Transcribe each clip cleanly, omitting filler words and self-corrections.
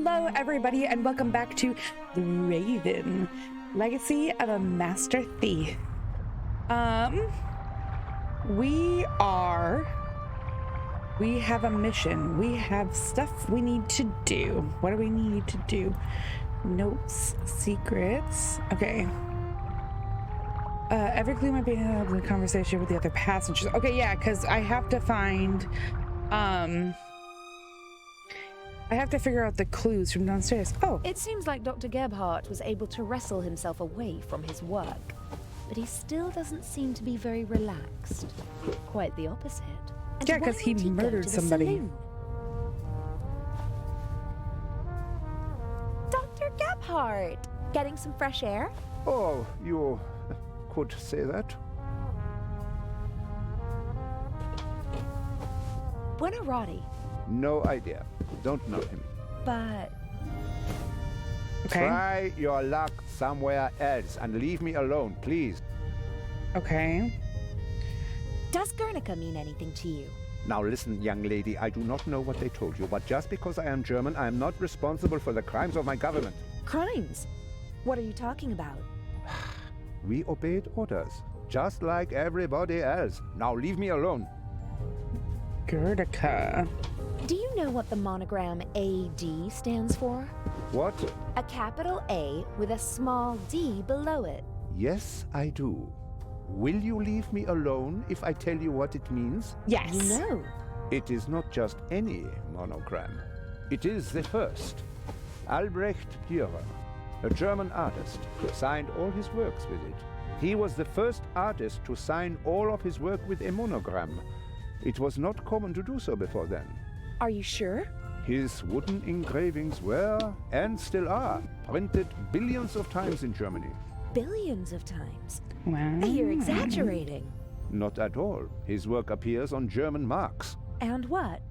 Hello, everybody, and welcome back to The Raven, Legacy of a Master Thief. We have a mission. We have stuff we need to do. What do we need to do? Notes, secrets. Okay. Every clue might be in a conversation with the other passengers. Okay, yeah, because I have to find, I have to figure out the clues from downstairs. Oh. It seems like Dr. Gebhardt was able to wrestle himself away from his work, but he still doesn't seem to be very relaxed. Quite the opposite. And yeah, because he murdered somebody. Dr. Gebhardt! Getting some fresh air? Oh, you could say that. Buonarroti. No idea. Don't know him. But... Okay. Try your luck somewhere else and leave me alone, please. Okay. Does Guernica mean anything to you? Now listen, young lady, I do not know what they told you, but just because I am German, I am not responsible for the crimes of my government. Crimes? What are you talking about? We obeyed orders, just like everybody else. Now leave me alone. Guernica. Do you know what the monogram AD stands for? What? A capital A with a small d below it. Yes, I do. Will you leave me alone if I tell you what it means? Yes. You know. It is not just any monogram. It is the first. Albrecht, a German artist, signed all his works with it. He was the first artist to sign all of his work with a monogram. It was not common to do so before then. Are you sure? His wooden engravings were, and still are, printed billions of times in Germany. Billions of times? Wow. You're exaggerating. Not at all. His work appears on German marks. And what?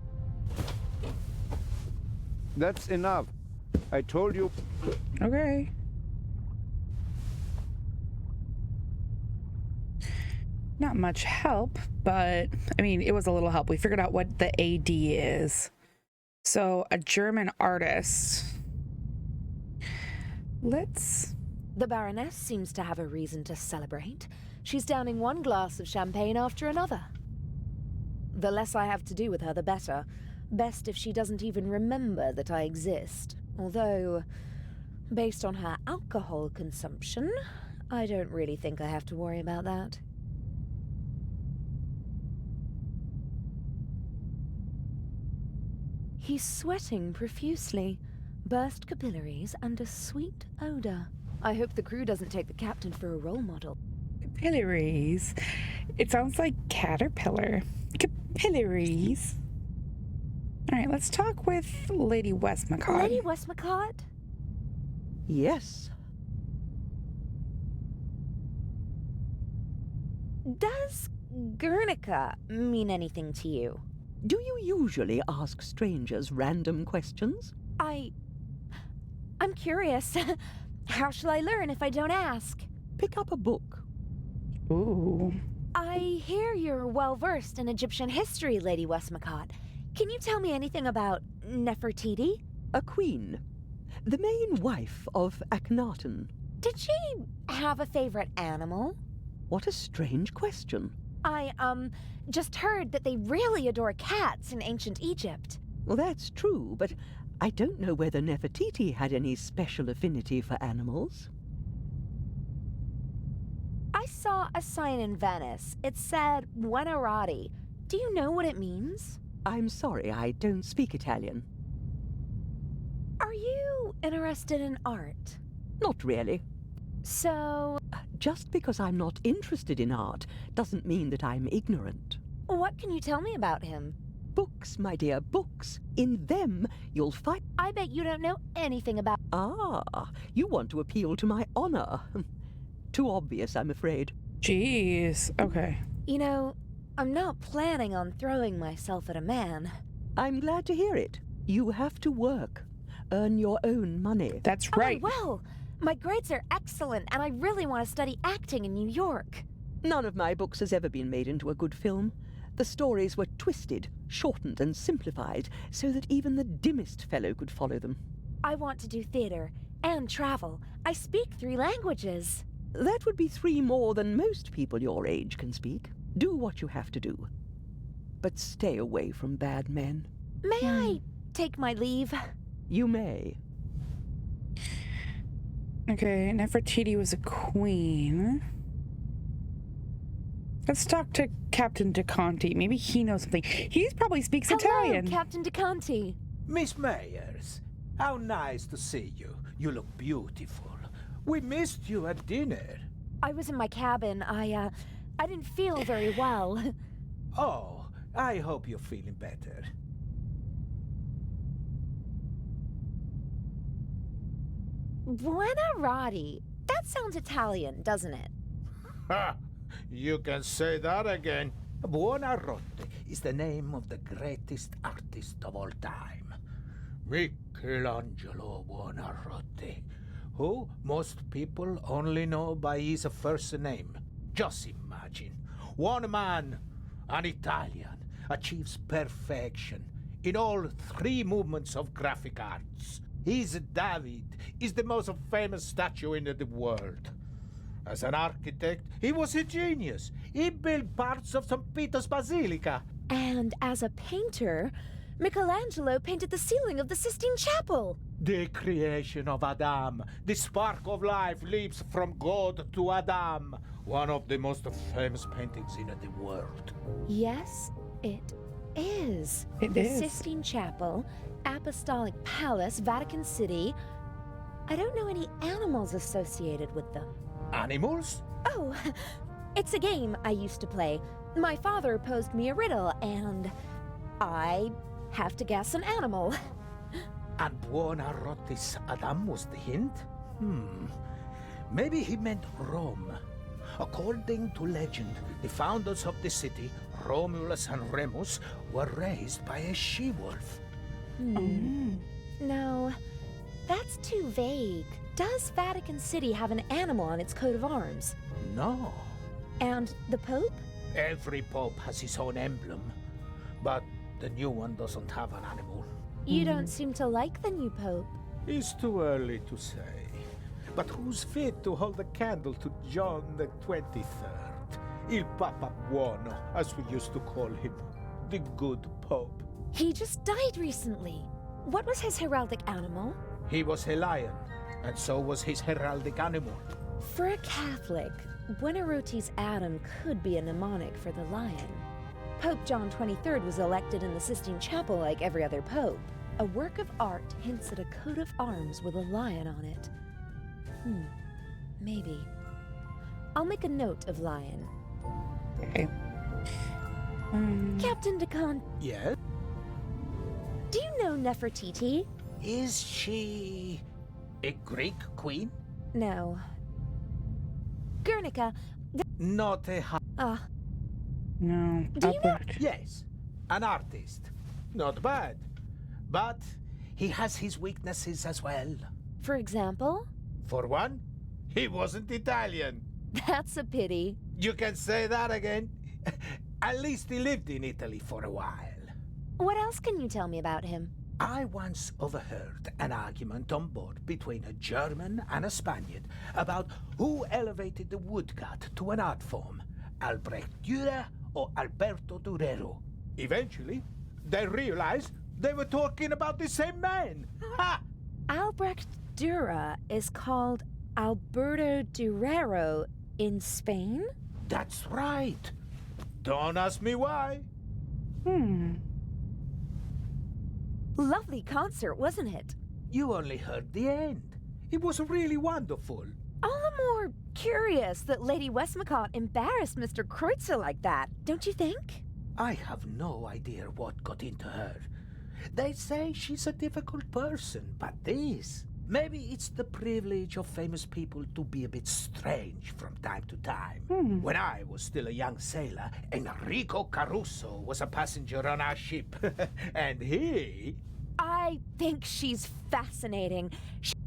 That's enough. I told you. Okay. Not much help, but I mean, it was a little help. We figured out what the AD is. So, a German artist. The Baroness seems to have a reason to celebrate. She's downing one glass of champagne after another. The less I have to do with her, the better. Best if she doesn't even remember that I exist. Although, based on her alcohol consumption, I don't really think I have to worry about that. He's sweating profusely, burst capillaries, and a sweet odor. I hope the crew doesn't take the captain for a role model. Capillaries. It sounds like caterpillar. Capillaries. All right, let's talk with Lady Westmacott. Lady Westmacott? Yes. Does Guernica mean anything to you? Do you usually ask strangers random questions? I'm curious. How shall I learn if I don't ask? Pick up a book. Ooh. I hear you're well-versed in Egyptian history, Lady Westmacott. Can you tell me anything about Nefertiti? A queen. The main wife of Akhenaten. Did she have a favorite animal? What a strange question. I, just heard that they really adore cats in ancient Egypt. Well, that's true, but I don't know whether Nefertiti had any special affinity for animals. I saw a sign in Venice. It said Buonarroti. Do you know what it means? I'm sorry, I don't speak Italian. Are you interested in art? Not really. So... Just because I'm not interested in art doesn't mean that I'm ignorant. What can you tell me about him? Books, my dear, books. In them, you'll find... I bet you don't know anything about... Ah, you want to appeal to my honor. Too obvious, I'm afraid. Jeez. Okay. You know, I'm not planning on throwing myself at a man. I'm glad to hear it. You have to work. Earn your own money. That's right. Oh, well, my grades are excellent, and I really want to study acting in New York. None of my books has ever been made into a good film. The stories were twisted, shortened, and simplified so that even the dimmest fellow could follow them. I want to do theater and travel. I speak 3 languages. That would be 3 more than most people your age can speak. Do what you have to do. But stay away from bad men. May I take my leave? You may. Okay, Nefertiti was a queen. Let's talk to Captain DeConti. Maybe he knows something. He probably speaks Italian. Hello, Captain DeConti. Miss Meyers, how nice to see you. You look beautiful. We missed you at dinner. I was in my cabin. I didn't feel very well. Oh, I hope you're feeling better. Buonarroti. That sounds Italian, doesn't it? Ha! You can say that again. Buonarroti is the name of the greatest artist of all time. Michelangelo Buonarroti, who most people only know by his first name. Just imagine, one man, an Italian, achieves perfection in all 3 movements of graphic arts. His David is the most famous statue in the world. As an architect, he was a genius. He built parts of St. Peter's Basilica. And as a painter, Michelangelo painted the ceiling of the Sistine Chapel. The creation of Adam. The spark of life leaps from God to Adam. One of the most famous paintings in the world. Yes, it is. It the is. Sistine Chapel, Apostolic Palace, Vatican City. I don't know any animals associated with them. Animals? Oh, it's a game I used to play. My father posed me a riddle, and I have to guess an animal. And Buonarroti's Adam was the hint? Maybe he meant Rome. According to legend, the founders of the city, Romulus and Remus, were raised by a she-wolf. No, that's too vague. Does Vatican City have an animal on its coat of arms? No. And the Pope? Every pope has his own emblem, but the new one doesn't have an animal. You don't seem to like the new Pope. It's too early to say. But who's fit to hold a candle to John the 23rd? Il Papa Buono, as we used to call him. The good pope. He just died recently. What was his heraldic animal? He was a lion, and so was his heraldic animal. For a Catholic, Buonarroti's Adam could be a mnemonic for the lion. Pope John XXIII was elected in the Sistine Chapel like every other pope. A work of art hints at a coat of arms with a lion on it. Maybe. I'll make a note of lion. Okay. Captain DeCon, Yes? do you know Nefertiti? Is she a Greek queen? No. Guernica. Not a No. Do you know- Albrecht. Yes, an artist. Not bad. But he has his weaknesses as well. For example? For one, he wasn't Italian. That's a pity. You can say that again. At least he lived in Italy for a while. What else can you tell me about him? I once overheard an argument on board between a German and a Spaniard about who elevated the woodcut to an art form, Albrecht or Alberto Guerrero. Eventually, they realized they were talking about the same man. Ha! Albrecht Dürer is called Alberto Guerrero in Spain? That's right. Don't ask me why. Lovely concert, wasn't it? You only heard the end. It was really wonderful. All the more curious that Lady Westmacott embarrassed Mr. Kreuzer like that, don't you think? I have no idea what got into her. They say she's a difficult person, but this... Maybe it's the privilege of famous people to be a bit strange from time to time. When I was still a young sailor, Enrico Caruso was a passenger on our ship. And he... I think she's fascinating.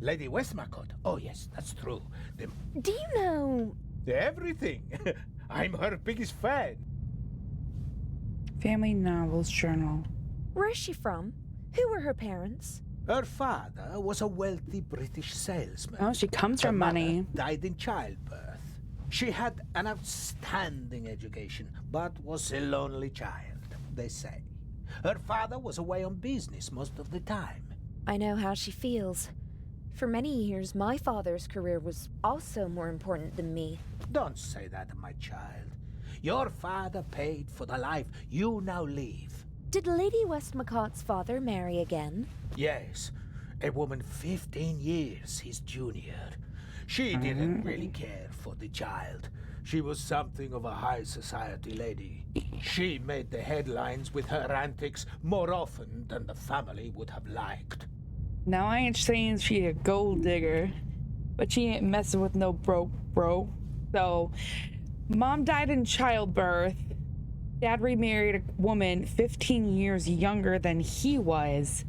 Lady Westmacott. Oh, yes, that's true. Do you know... Everything. I'm her biggest fan. Family Novels Journal. Where is she from? Who were her parents? Her father was a wealthy British salesman. Oh, she comes Her from mother money. died in childbirth. She had an outstanding education, but was a lonely child, they say. Her father was away on business most of the time. I know how she feels. For many years, my father's career was also more important than me. Don't say that, my child. Your father paid for the life you now live. Did Lady Westmacott's father marry again? Yes, a woman 15 years his junior. She didn't really care for the child. She was something of a high society lady. She made the headlines with her antics more often than the family would have liked. Now, I ain't saying she a gold digger, but she ain't messing with no broke bro. So, mom died in childbirth. Dad remarried a woman 15 years younger than he was.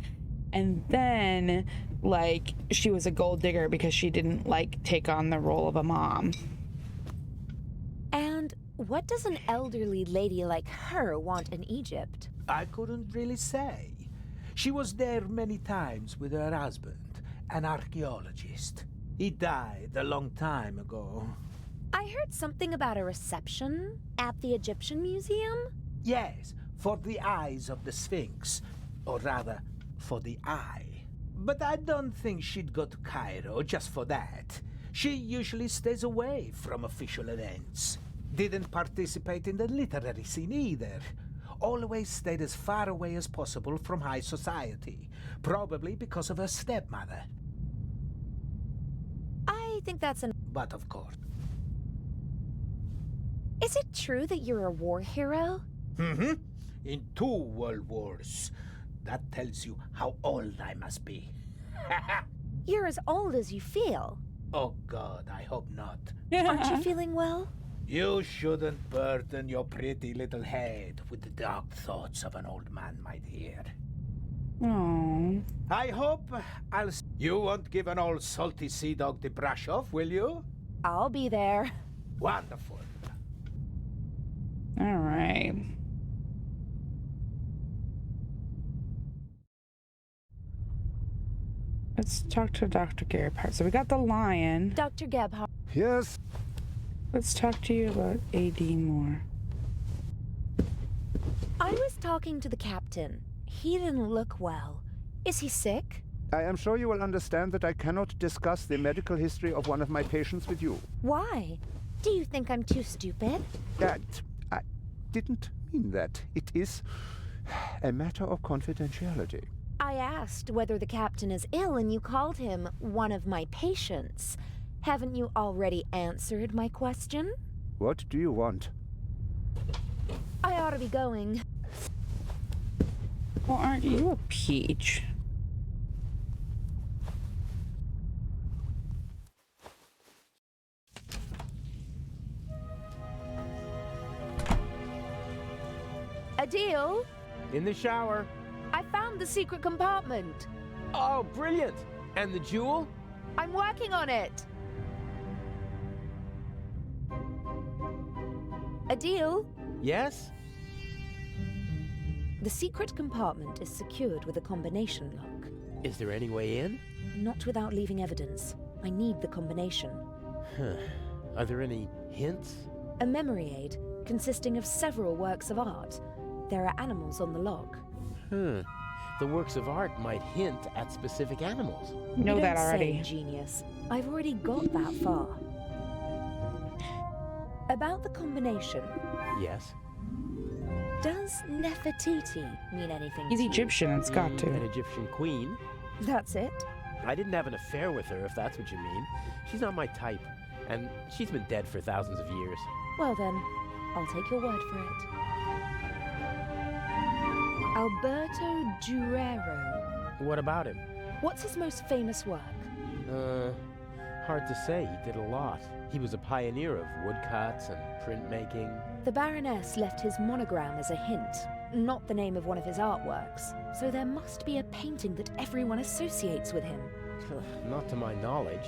And then, like, she was a gold digger because she didn't, like, take on the role of a mom. And what does an elderly lady like her want in Egypt? I couldn't really say. She was there many times with her husband, an archaeologist. He died a long time ago. I heard something about a reception at the Egyptian Museum? Yes, for the eyes of the Sphinx. Or rather, for the eye. But I don't think she'd go to Cairo just for that. She usually stays away from official events. Didn't participate in the literary scene either. Always stayed as far away as possible from high society. Probably because of her stepmother. I think that's an... But of course. Is it true that you're a war hero? Mm-hmm. In 2 world wars. That tells you how old I must be. You're as old as you feel. Oh God, I hope not. Aren't you feeling well? You shouldn't burden your pretty little head with the dark thoughts of an old man, my dear. Oh. I hope You won't give an old salty sea dog the brush off, will you? I'll be there. Wonderful. All right. Let's talk to Dr. Gebhardt. So we got the lion. Dr. Gebhardt. Yes? Let's talk to you about AD more. I was talking to the captain. He didn't look well. Is he sick? I am sure you will understand that I cannot discuss the medical history of one of my patients with you. Why? Do you think I'm too stupid? I didn't mean that. It is a matter of confidentiality. I asked whether the captain is ill and you called him one of my patients. Haven't you already answered my question? What do you want? I ought to be going. Well, aren't you a peach? Adil, In the shower. I found the secret compartment. Oh, brilliant! And the jewel? I'm working on it. Adil, Yes? the secret compartment is secured with a combination lock. Is there any way in? Not without leaving evidence. I need the combination. Huh. Are there any hints? A memory aid consisting of several works of art. There are animals on the lock. The works of art might hint at specific animals. Know You that don't already. say, genius. I've already got that far. About the combination. Yes. Does Nefertiti mean anything He's to you? Egyptian. It's got An to. Egyptian queen? That's it? I didn't have an affair with her, if that's what you mean. She's not my type. And she's been dead for thousands of years. Well then, I'll take your word for it. Alberto Guerrero. What about him? What's his most famous work? Hard to say. He did a lot. He was a pioneer of woodcuts and printmaking. The Baroness left his monogram as a hint, not the name of one of his artworks. So there must be a painting that everyone associates with him. Not to my knowledge.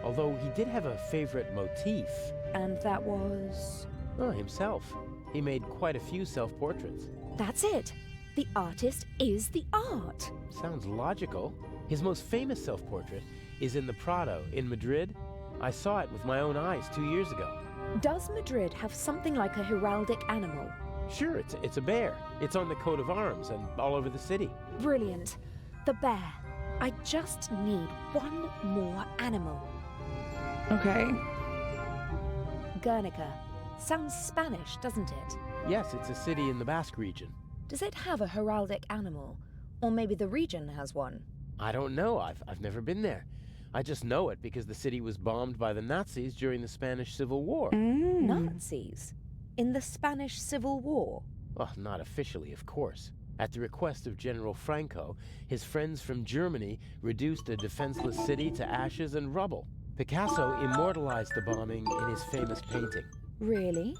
Although he did have a favorite motif. And that was... Oh, himself. He made quite a few self-portraits. That's it. The artist is the art. Sounds logical. His most famous self-portrait is in the Prado in Madrid. I saw it with my own eyes 2 years ago. Does Madrid have something like a heraldic animal? Sure, it's a bear. It's on the coat of arms and all over the city. Brilliant. The bear. I just need one more animal. Okay. Guernica. Sounds Spanish, doesn't it? Yes, it's a city in the Basque region. Does it have a heraldic animal? Or maybe the region has one? I don't know. I've never been there. I just know it because the city was bombed by the Nazis during the Spanish Civil War. Nazis? In the Spanish Civil War? Well, not officially, of course. At the request of General Franco, his friends from Germany reduced a defenseless city to ashes and rubble. Picasso immortalized the bombing in his famous painting. Really?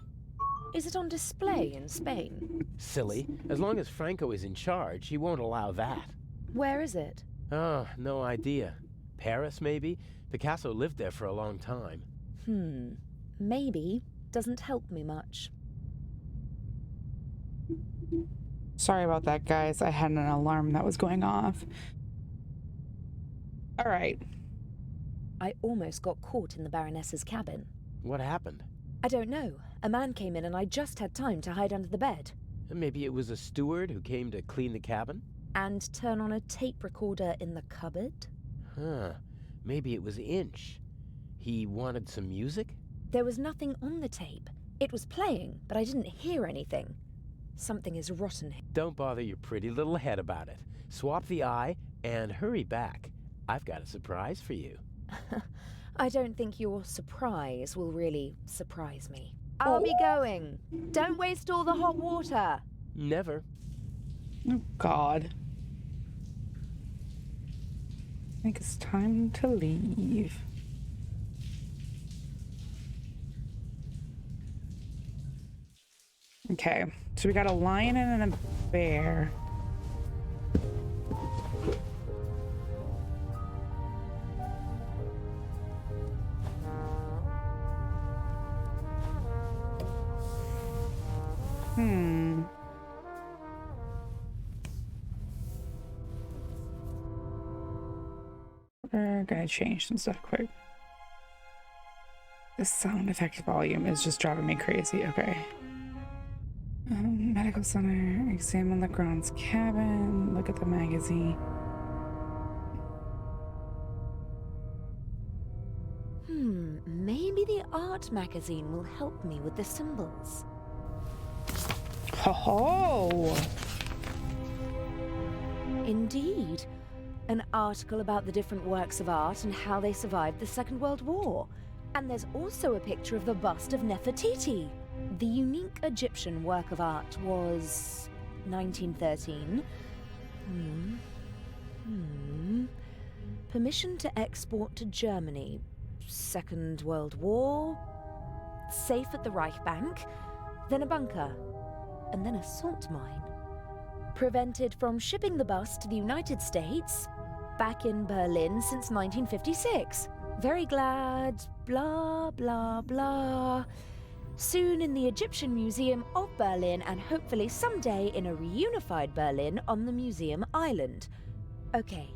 Is it on display in Spain? Silly. As long as Franco is in charge, he won't allow that. Where is it? Oh, no idea. Paris, maybe? Picasso lived there for a long time. Maybe doesn't help me much. Sorry about that, guys. I had an alarm that was going off. All right. I almost got caught in the Baroness's cabin. What happened? I don't know. A man came in and I just had time to hide under the bed. Maybe it was a steward who came to clean the cabin? And turn on a tape recorder in the cupboard? Huh. Maybe it was Inch. He wanted some music? There was nothing on the tape. It was playing, but I didn't hear anything. Something is rotten here. Don't bother your pretty little head about it. Swap the eye and hurry back. I've got a surprise for you. I don't think your surprise will really surprise me. I'll be going. Don't waste all the hot water. Never. Oh, God. I think it's time to leave. Okay, so we got a lion and a bear. We're gonna change some stuff quick. The sound effect volume is just driving me crazy. Okay. Medical center. Examine Legrand's cabin. Look at the magazine. Maybe the art magazine will help me with the symbols. Ho ho! Indeed. An article about the different works of art and how they survived the Second World War. And there's also a picture of the bust of Nefertiti. The unique Egyptian work of art was 1913. Permission to export to Germany. Second World War. Safe at the Reich Bank. Then a bunker. And then a salt mine. Prevented from shipping the bust to the United States. Back in Berlin since 1956. Very glad, blah, blah, blah. Soon in the Egyptian Museum of Berlin and hopefully someday in a reunified Berlin on the Museum Island. Okay,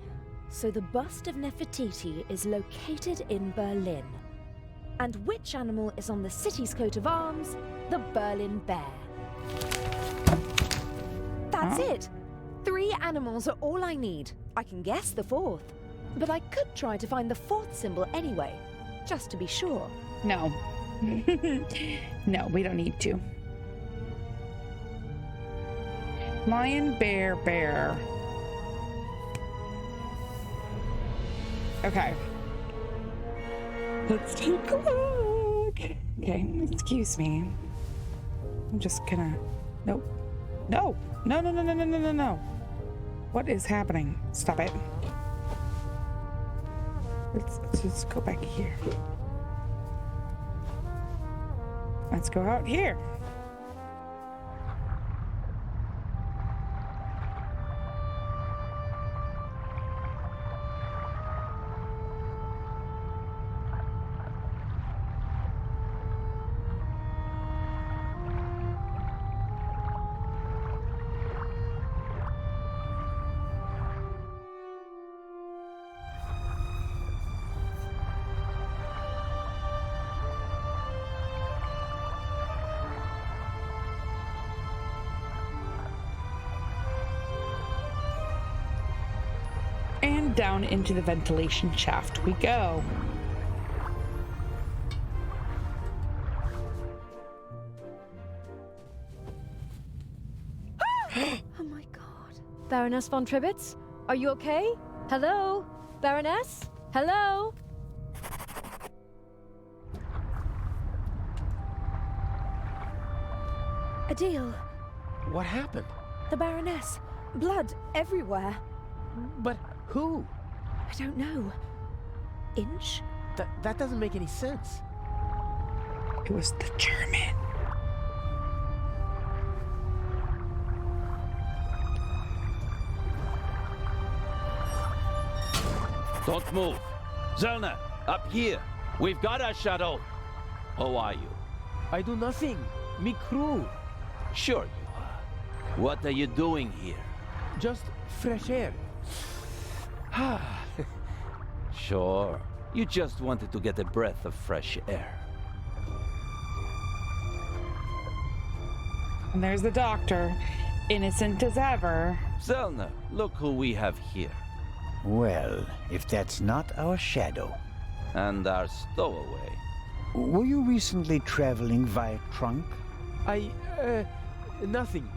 so the bust of Nefertiti is located in Berlin. And which animal is on the city's coat of arms? The Berlin bear. That's it! 3 animals are all I need. I can guess the 4th. But I could try to find the 4th symbol anyway, just to be sure. No. No, we don't need to. Lion, bear, bear. Okay. Let's take a look. Okay, excuse me. I'm just gonna... Nope. No! No, no, no, no, no, no, no, no. What is happening? Stop it. Let's just go back here. Let's go out here. and down into the ventilation shaft we go. Oh my god. Baroness von Tribbets? Are you okay? Hello? Baroness? Hello? Adele, What happened? the Baroness. Blood everywhere. But who? I don't know. Inch? That doesn't make any sense. It was the German. Don't move. Zellner, up here. We've got our shadow. How are you? I do nothing. Me crew. Sure you are. What are you doing here? Just fresh air. Sure. You just wanted to get a breath of fresh air. And there's the doctor, innocent as ever. Zellner, look who we have here. Well, if that's not our shadow. And our stowaway. Were you recently traveling via trunk? Nothing.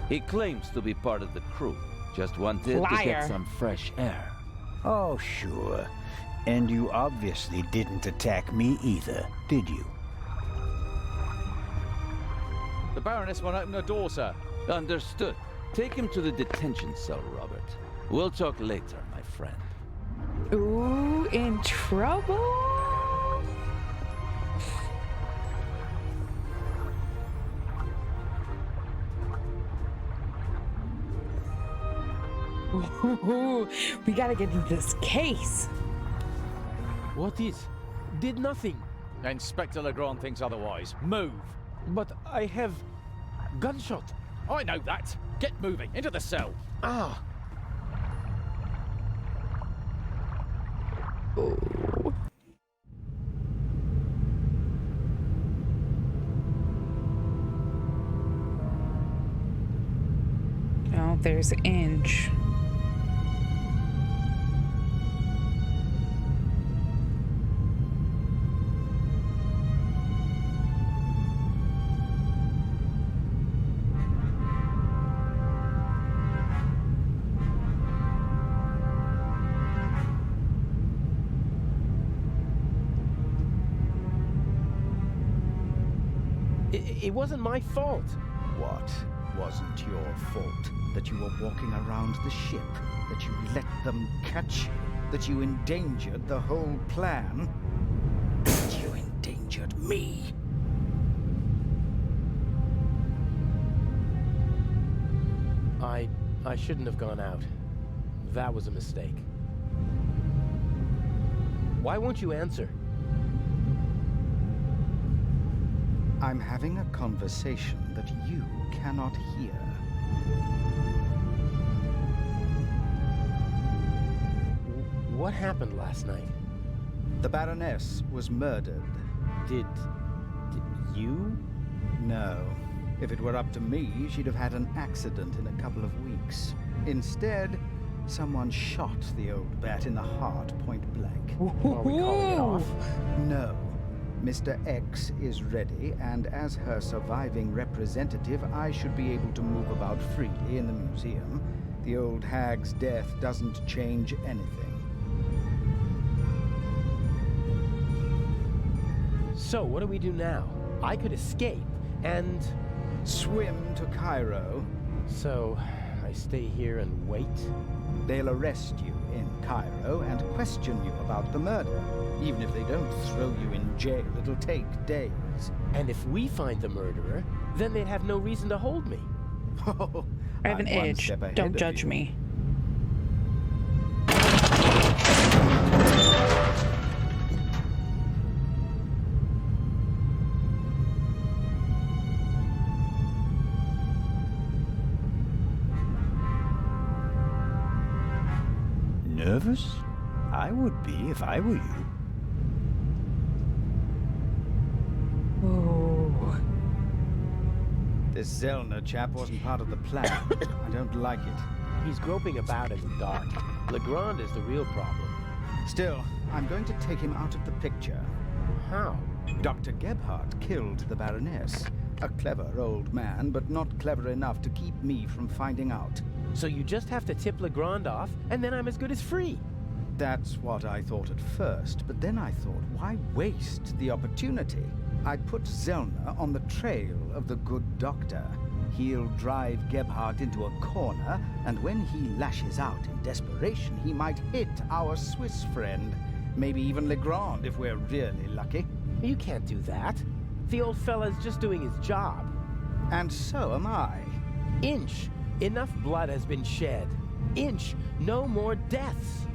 He claims to be part of the crew. Just wanted to Liar. get some fresh air. Oh, sure. And you obviously didn't attack me either, did you? The Baroness won't open the door, sir. Understood. Take him to the detention cell, Robert. We'll talk later, my friend. Ooh, in trouble? Ooh, we gotta get into this case. What is? Did nothing. Inspector Legrand thinks otherwise. Move. But I have gunshot. I know that. Get moving. Into the cell. Ah. Oh, there's Inch. It wasn't my fault. What wasn't your fault? That you were walking around the ship? That you let them catch you? That you endangered the whole plan? That you endangered me? I shouldn't have gone out. That was a mistake. Why won't you answer? I'm having a conversation that you cannot hear. What happened last night? The Baroness was murdered. Did you? No. If it were up to me, she'd have had an accident in a couple of weeks. Instead, someone shot the old bat in the heart point blank. Are we calling it off? No. Mr. X is ready, and as her surviving representative, I should be able to move about freely in the museum. The old hag's death doesn't change anything. So, what do we do now? I could escape, and... Swim to Cairo. So, I stay here and wait? They'll arrest you in Cairo and question you about the murder. Even if they don't throw you in jail, it'll take days. And if we find the murderer, then they'd have no reason to hold me. Oh, I have an I'm one itch. step ahead Don't of judge you. me. Nervous? I would be if I were you. Ooh. This Zellner chap wasn't part of the plan. I don't like it. He's groping about in the dark. Legrand is the real problem. Still, I'm going to take him out of the picture. How? Dr. Gebhardt killed the Baroness. A clever old man, but not clever enough to keep me from finding out. So you just have to tip Legrand off, and then I'm as good as free. That's what I thought at first, but then I thought, why waste the opportunity? I put Zellner on the trail of the good doctor. He'll drive Gebhardt into a corner, and when he lashes out in desperation, he might hit our Swiss friend. Maybe even Legrand, if we're really lucky. You can't do that. The old fella's just doing his job. And so am I. Inch. Enough blood has been shed. Inch. No more deaths.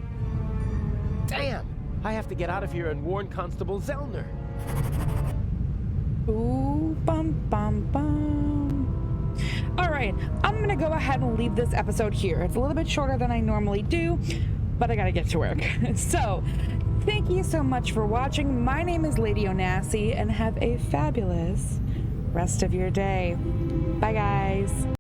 Damn! I have to get out of here and warn Constable Zellner. Ooh, bum, bum, bum. All right, I'm gonna go ahead and leave this episode here. It's a little bit shorter than I normally do, but I gotta get to work. So, thank you so much for watching. My name is Lady Onassi, and have a fabulous rest of your day. Bye, guys.